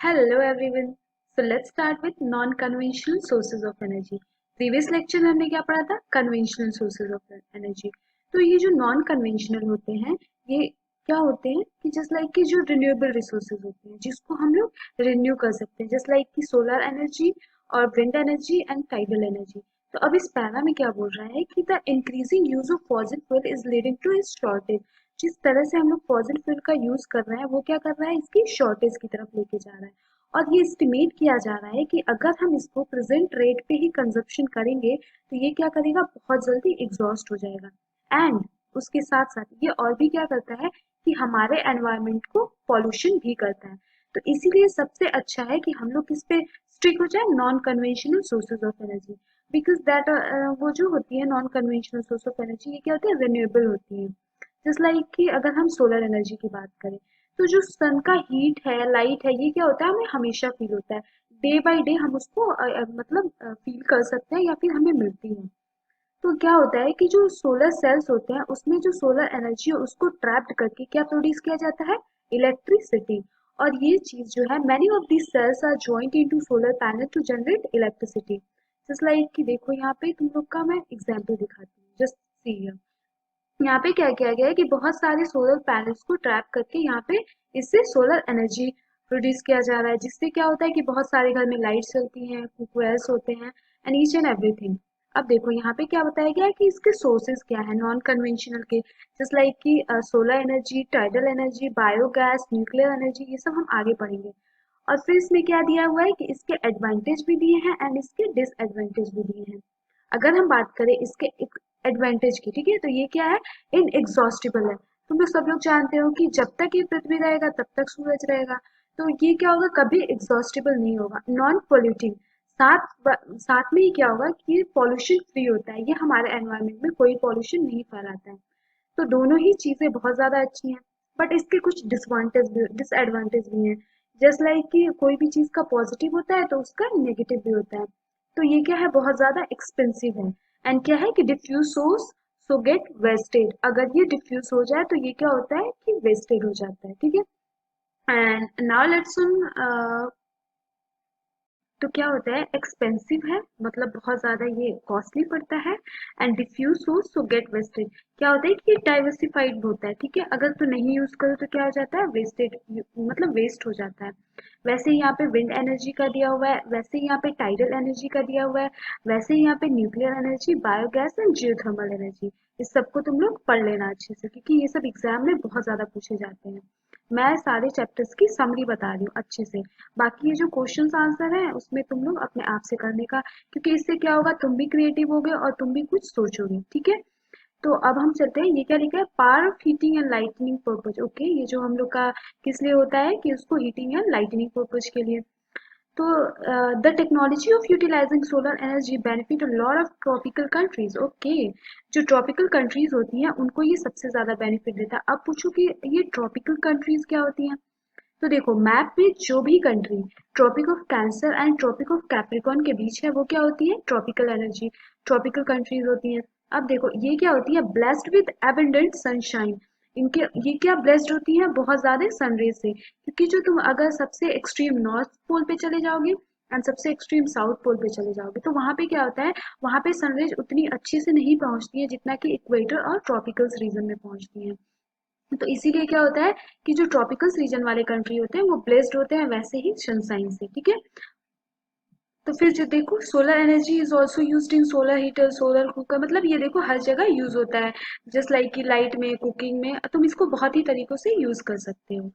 Hello everyone. So let's start with non-conventional sources of energy. Previous lecture में हमने क्या पढ़ा था? Conventional sources of energy. तो ये जो नॉन कन्वेंशनल होते हैं, ये क्या होते हैं कि जस्ट लाइक कि जो रिन्यूएबल रिसोर्सेज होते हैं जिसको हम लोग रिन्यू कर सकते हैं, जस्ट लाइक कि सोलर एनर्जी और wind energy and tidal energy. तो अब इस पैरा में क्या बोल रहा है कि the increasing use of fossil fuel is leading two is shortage. जिस तरह से हम लोग फॉसिल फ्यूल का यूज कर रहे हैं वो क्या कर रहा है, इसकी शॉर्टेज की तरफ लेके जा रहा है. और ये एस्टिमेट किया जा रहा है कि अगर हम इसको प्रेजेंट रेट पे ही कंजप्शन करेंगे तो ये क्या करेगा, बहुत जल्दी एग्जॉस्ट हो जाएगा. एंड उसके साथ साथ ये और भी क्या करता है कि हमारे एनवायरनमेंट को पॉल्यूशन भी करता है. तो इसीलिए सबसे अच्छा है कि हम लोग किस पे स्टिक हो जाए, non conventional sources of energy. Because that वो जो होती है non conventional source of energy, ये क्या होती है, रिन्यूएबल होती है. जस्ट लाइक कि अगर हम सोलर एनर्जी की बात करें तो जो सन का हीट है, लाइट है, ये क्या होता है, हमें हमेशा फील होता है. डे बाय डे हम उसको मतलब फील कर सकते हैं या फिर हमें मिलती है. तो क्या होता है कि जो सोलर सेल्स होते हैं उसमें जो सोलर एनर्जी है उसको ट्रैप्ड करके क्या प्रोड्यूस किया जाता है, इलेक्ट्रिसिटी. और ये चीज जो है, many of these cells are joined into solar panel to generate electricity. Just like कि देखो यहाँ पे तुम लोग का मैं एग्जांपल दिखाती हूँ, जस्ट सी. यहाँ पे क्या किया गया है कि बहुत सारे सोलर पैनल्स को ट्रैप करके यहाँ पे इससे सोलर एनर्जी प्रोड्यूस किया जा रहा है, जिससे क्या होता है कि बहुत सारे घर में लाइट्स चलती हैं, कुकवेल्स होते हैं एंड ईच एंड एवरीथिंग. अब देखो यहाँ पे क्या बताया गया है कि इसके सोर्सेज क्या है नॉन कन्वेंशनल के, जस्ट लाइक कि solar energy, tidal energy, biogas, nuclear energy, ये सब हम आगे पढ़ेंगे. और फिर इसमें क्या दिया हुआ है कि इसके एडवांटेज भी दिए हैं एंड इसके डिसएडवांटेज भी दिए हैं. अगर हम बात करें इसके एडवांटेज की, ठीक है, तो ये क्या है, इन एग्जॉस्टिबल है. तुम लोग सब लोग जानते हो कि जब तक ये पृथ्वी रहेगा तब तक सूरज रहेगा. तो ये क्या होगा, कभी एग्जॉस्टिबल नहीं होगा. नॉन पोल्यूटिंग, साथ में ही क्या होगा कि ये पॉल्यूशन फ्री होता है, ये हमारे एनवायरनमेंट में कोई पॉल्यूशन नहीं फैलाता है. तो दोनों ही चीजें बहुत ज्यादा अच्छी हैं. बट इसके कुछ डिसएडवांटेज भी हैं. जस्ट लाइक कि कोई भी चीज का पॉजिटिव होता है तो उसका नेगेटिव भी होता है. तो ये क्या है, बहुत ज्यादा एक्सपेंसिव है. एंड क्या है कि diffuse source so get wasted. अगर ये डिफ्यूज हो जाए तो ये क्या होता है कि वेस्टेड हो जाता है, ठीक है. एंड नाउ लेट्स सुन. तो क्या होता है, एक्सपेंसिव है मतलब बहुत ज्यादा ये कॉस्टली पड़ता है. And diffuse source so get wasted, क्या होता है कि डाइवर्सिफाइड होता है, ठीक है. अगर तो नहीं यूज करो तो क्या हो जाता है, वेस्टेड, मतलब वेस्ट हो जाता है. वैसे ही यहाँ पे विंड एनर्जी का दिया हुआ है, वैसे ही यहाँ पे टाइडल एनर्जी का दिया हुआ है, वैसे ही यहाँ पे nuclear energy, biogas and geothermal energy. इस सबको तुम लोग पढ़ लेना अच्छे से, क्योंकि ये सब एग्जाम में बहुत ज्यादा पूछे जाते हैं. मैं सारे चैप्टर्स की समरी बता रही हूँ अच्छे से. बाकी ये जो क्वेश्चंस आंसर है उसमें तुम लोग अपने आप से करने का, क्योंकि इससे क्या होगा, तुम भी क्रिएटिव होगे और तुम भी कुछ सोचोगे, ठीक है. तो अब हम चलते हैं, ये क्या लिखा है, power of heating and lightning purpose. Okay, ये जो हम लोग का किस लिए होता है कि उसको हीटिंग एंड लाइटनिंग पर्पज के लिए. तो the technology of utilising solar energy benefit a lot of tropical countries. Okay, जो ट्रॉपिकल कंट्रीज होती हैं उनको ये सबसे ज्यादा बेनिफिट देता है. अब पूछो कि ये ट्रॉपिकल कंट्रीज क्या होती हैं. तो देखो मैप में जो भी country Tropic of Cancer and Tropic of Capricorn के बीच है वो क्या होती है, ट्रॉपिकल एनर्जी, ट्रॉपिकल कंट्रीज होती हैं. अब देखो ये क्या होती है, ब्लेस्ड विद एबंडेंट सनशाइन. इनके ये क्या ब्लेस्ड होती हैं, बहुत ज्यादा सनरेज से. क्योंकि जो तुम अगर सबसे एक्सट्रीम नॉर्थ पोल पे चले जाओगे एंड सबसे एक्सट्रीम साउथ पोल पे चले जाओगे तो वहां पे क्या होता है, वहां पे सनरेज उतनी अच्छे से नहीं पहुंचती है जितना कि इक्वेटर और ट्रॉपिकल्स रीजन में पहुंचती है. तो इसीलिए क्या होता है कि जो ट्रॉपिकल रीजन वाले कंट्री होते हैं वो ब्लेस्ड होते हैं वैसे ही सनसाइन से, ठीक है. तो फिर जो देखो, solar energy is also used in solar heater, solar cooker, मतलब ये देखो हर जगह यूज होता है. जस्ट लाइक कि लाइट में, कुकिंग में, तुम इसको बहुत ही तरीकों से यूज कर सकते हो.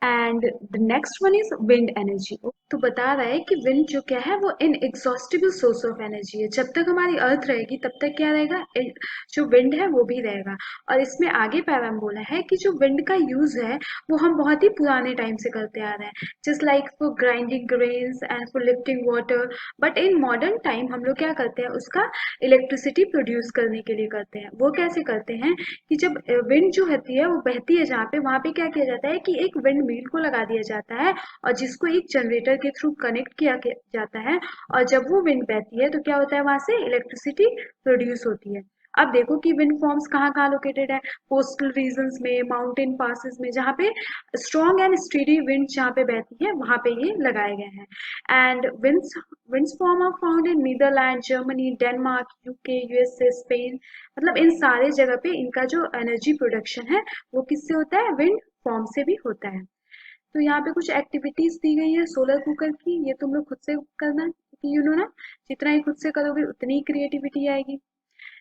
And the next one is wind energy. तो बता रहा है कि विंड जो क्या है वो इन एग्जॉस्टिबल सोर्स ऑफ एनर्जी है. जब तक हमारी अर्थ रहेगी तब तक क्या रहेगा, जो विंड है वो भी रहेगा. और इसमें आगे पैरा में बोला है कि जो विंड का यूज है वो हम बहुत ही पुराने टाइम से करते आ रहे हैं, just like for grinding grains and for lifting water. But in modern time हम लोग क्या करते हैं, उसका इलेक्ट्रिसिटी प्रोड्यूस करने के लिए करते हैं. वो कैसे करते हैं कि जब विंड जो होती है वो बहती है जहाँ पे, वहां पे क्या किया जाता है कि एक विंड मिल को लगा दिया जाता है और जिसको एक जनरेटर के थ्रू कनेक्ट जाता है. और जब वो विंड बहती है तो क्या होता है, वहां से इलेक्ट्रिसिटी प्रोड्यूस होती है. अब देखो कि विंड फॉर्म्स कहाँ कहाँ लोकेटेड है, कोस्टल रीजन्स में, माउंटेन पासेस में, जहाँ पे स्ट्रॉन्ग एंड स्टेडी विंड जहाँ पे बहती है वहां पे ये लगाए गए हैं। And winds form are found in Netherlands, Germany, Denmark, UK, USA, Spain. मतलब इन सारे जगह पे इनका जो एनर्जी प्रोडक्शन है वो किससे होता है, विंड फॉर्म से भी होता है। तो यहाँ पे कुछ एक्टिविटीज दी गई है सोलर कुकर की, ये तुम लोग खुद से करना है, क्योंकि यू नो ना, जितना ही खुद से करोगे उतनी ही क्रिएटिविटी आएगी।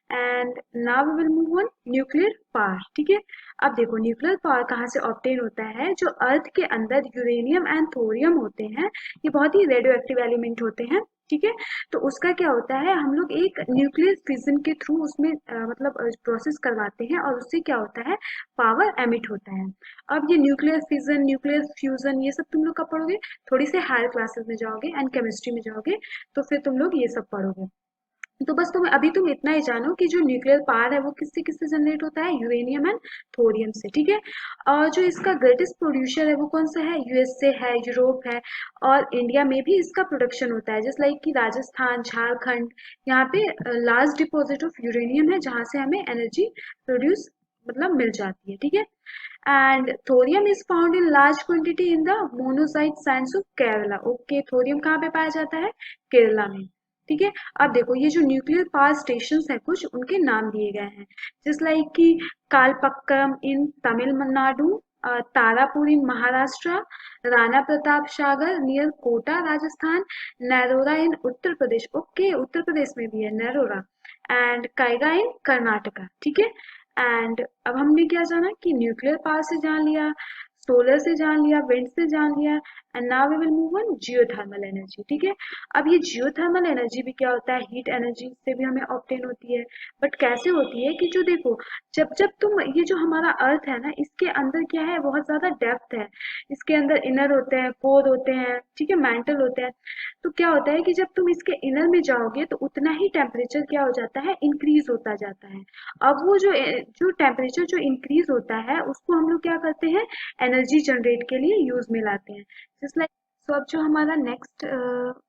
And now we will move on nuclear power. ठीक है, अब देखो न्यूक्लियर पावर कहाँ से ऑब्टेन होता है, जो अर्थ के अंदर यूरेनियम एंड थोरियम होते हैं, ये बहुत ही रेडियो एक्टिव एलिमेंट होते हैं। ठीक है, तो उसका क्या होता है, हम लोग एक न्यूक्लियर फिजन के थ्रू उसमें मतलब प्रोसेस करवाते हैं और उससे क्या होता है, पावर एमिट होता है। अब ये न्यूक्लियर फिजन, न्यूक्लियर फ्यूजन, ये सब तुम लोग कब पढ़ोगे, थोड़ी से हायर क्लासेस में जाओगे एंड केमिस्ट्री में जाओगे तो फिर तुम लोग ये सब पढ़ोगे। तो बस तुम इतना ही जानो कि जो न्यूक्लियर पावर है वो किससे किससे जनरेट होता है, यूरेनियम एंड थोरियम से। ठीक है, और जो इसका ग्रेटेस्ट प्रोड्यूसर है वो कौन सा है, यूएसए है, यूरोप है, और इंडिया में भी इसका प्रोडक्शन होता है, जैसे लाइक कि राजस्थान, झारखंड, यहाँ पे लार्ज डिपॉजिट ऑफ यूरेनियम है जहाँ से हमें एनर्जी प्रोड्यूस मतलब मिल जाती है। ठीक है, and thorium is found in large quantity in the monocyte Sands of Kerala. Okay, thorium कहाँ पे पाया जाता है, केरला में। ठीक है, अब देखो ये जो न्यूक्लियर पावर स्टेशन है कुछ उनके नाम दिए गए हैं, जिस लाइक कि कालपक्कम इन तमिलनाडु, तारापुर इन महाराष्ट्र, राणा प्रताप सागर नियर कोटा राजस्थान, नरोरा इन उत्तर प्रदेश। ओके, उत्तर प्रदेश में भी है नरोरा, एंड काइगा इन कर्नाटका। ठीक है, एंड अब हमने क्या जाना कि न्यूक्लियर पावर से जान लिया, सोलर से जान लिया, विंड से जान लिया, and now we will move on geothermal energy. ठीक है, अब ये जियोथर्मल एनर्जी भी क्या होता है, हीट एनर्जी से भी हमें ऑब्टेन होती है। बट कैसे होती है कि जो देखो, जब जब तुम ये जो हमारा अर्थ है ना, इसके अंदर क्या है, बहुत ज्यादा डेप्थ है, इसके अंदर इनर होते हैं, कोर होते हैं, ठीक है, मैंटल होते हैं। तो क्या होता है कि जब तुम इसके इनर में जाओगे तो उतना ही टेम्परेचर क्या हो जाता है, इंक्रीज होता जाता है। अब वो जो जो टेम्परेचर जो इंक्रीज होता है उसको हम लोग क्या करते हैं, एनर्जी जनरेट के लिए यूज में लाते हैं, जस्ट लाइक। तो अब जो हमारा नेक्स्ट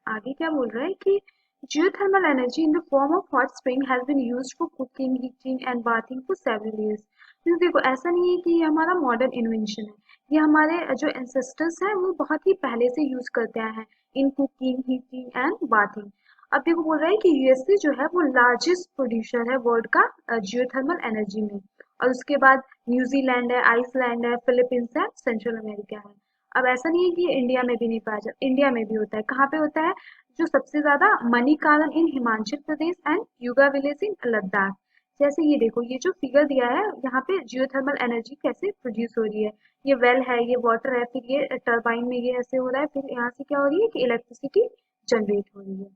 आगे क्या बोल रहा है कि geothermal energy in the form of hot spring has been used for cooking, heating and bathing for several years। Means देखो ऐसा नहीं है कि ये हमारा मॉडर्न इन्वेंशन है, ये हमारे जो एंसेस्टर्स हैं वो बहुत ही पहले से यूज करते आए हैं in cooking, heating and bathing. अब देखो बोल रहा है कि यूएसए जो है वो लार्जेस्ट प्रोड्यूसर है वर्ल्ड का जियोथर्मल एनर्जी में, और उसके बाद न्यूजीलैंड है, आइसलैंड है, फिलीपींस है, सेंट्रल अमेरिका है। अब ऐसा नहीं है कि ये इंडिया में भी नहीं पाया जाता, इंडिया में भी होता है। कहाँ पे होता है, जो सबसे ज्यादा Manikaran in Himachal Pradesh and Yuga village in Ladakh. जैसे ये देखो, ये जो फिगर दिया है यहाँ पे जियोथर्मल एनर्जी कैसे प्रोड्यूस हो रही है, ये वेल है, ये वाटर है, फिर ये टरबाइन में ये ऐसे हो रहा है, फिर यहाँ से क्या हो रही है कि इलेक्ट्रिसिटी जनरेट हो रही है।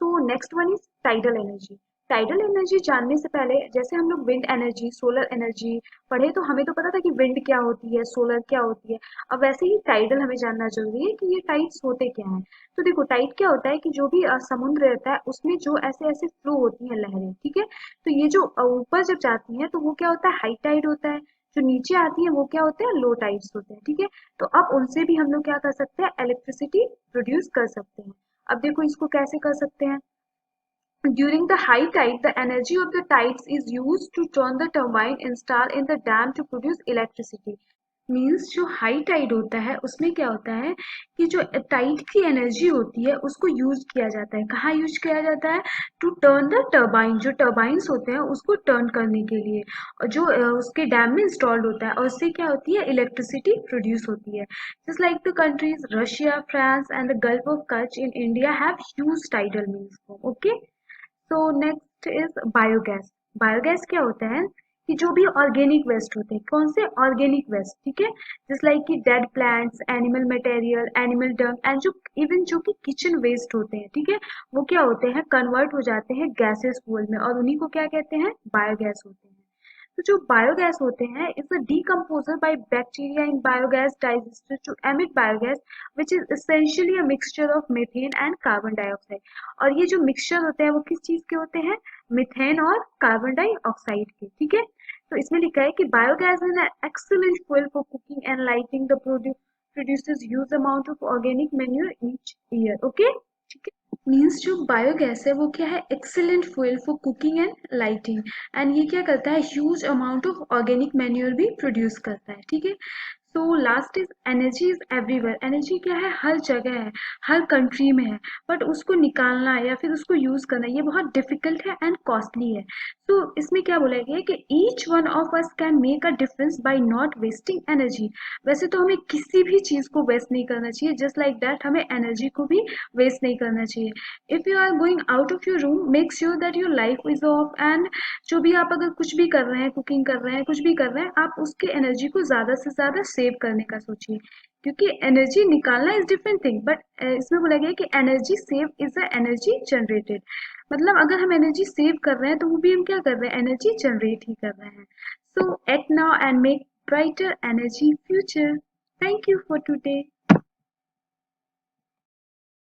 So next one is tidal energy. Tidal energy जानने से पहले, जैसे हम लोग विंड एनर्जी, सोलर एनर्जी पढ़े तो हमें तो पता था कि विंड क्या होती है, सोलर क्या होती है। अब वैसे ही टाइडल हमें जानना जरूरी है कि ये टाइड्स होते क्या हैं। तो देखो टाइड क्या होता है कि जो भी समुद्र रहता है उसमें जो ऐसे ऐसे फ्लो होती हैं लहरें, ठीक है, तो ये जो ऊपर जब जाती हैं तो वो क्या होता है, हाई टाइड होता है। जो नीचे आती है वो क्या होते हैं, लो टाइड्स होते हैं। ठीक है, तो अब उनसे भी हम लोग क्या कर सकते हैं, इलेक्ट्रिसिटी प्रोड्यूस कर सकते हैं। अब देखो इसको कैसे कर सकते हैं, during the high tide, the energy of the tides is used to turn the turbine installed in the dam to produce electricity। Means जो हाई टाइड होता है उसमें क्या होता है कि जो टाइड की एनर्जी होती है उसको यूज किया जाता है, कहाँ यूज किया जाता है, टू टर्न द टर्बाइन, जो टर्बाइंस होते हैं उसको टर्न करने के लिए, और जो उसके डैम में इंस्टॉल्ड होता है, और उससे क्या होती है, इलेक्ट्रिसिटी प्रोड्यूस होती है। Just like the countries Russia, France and the Gulf of Kutch in India have huge tidal means. Okay, तो नेक्स्ट इज बायोगैस। बायोगैस क्या होता है कि जो भी ऑर्गेनिक वेस्ट होते हैं, कौन से ऑर्गेनिक वेस्ट, ठीक है, जस्ट लाइक कि dead plants, animal material, animal Dang and जो इवन जो कि किचन वेस्ट होते हैं, ठीक है, वो क्या होते हैं, कन्वर्ट हो जाते हैं गैसेस फूल में, और उन्हीं को क्या कहते हैं, बायोगैस होते हैं। तो जो बायोगैस होते हैं is a decomposer by bacteria in biogas digester to emit biogas which is essentially a mixture of methane and carbon dioxide. और ये जो मिक्सचर होते हैं वो किस चीज के होते हैं, मीथेन और कार्बन डाइऑक्साइड के। ठीक है, तो इसमें लिखा है कि biogas is an excellent fuel for cooking and lighting the produces huge amount of organic manure each year. Okay, ठीक है, मीन्स जो बायोगैस है वो क्या है, excellent fuel for cooking and lighting. And ये क्या करता है, huge amount of organic manure भी प्रोड्यूस करता है, ठीक है। So last is energy is everywhere. Energy क्या है, हर जगह है, हर कंट्री में है, बट उसको निकालना या फिर उसको यूज करना ये बहुत डिफिकल्ट है एंड कॉस्टली है। सो इसमें क्या बोला गया है कि each one of us can make a difference bye not wasting energy. वैसे तो हमें किसी भी चीज को वेस्ट नहीं करना चाहिए, जस्ट लाइक दैट हमें एनर्जी को भी वेस्ट नहीं करना चाहिए। If you are going out of your room, make sure that your light is off. And जो भी आप अगर कुछ भी कर रहे हैं, कुकिंग कर रहे हैं, कुछ भी कर रहे हैं, आप उसके एनर्जी को ज्यादा से ज्यादा सेव करने का सोचिए, क्योंकि एनर्जी निकालना इज डिफरेंट थिंग, बट इसमें बोला गया है कि energy save is the energy generated. मतलब अगर हम एनर्जी सेव कर रहे हैं तो वो भी हम क्या कर रहे हैं, एनर्जी जनरेट ही कर रहे हैं। So act now and make brighter energy future. Thank you for today.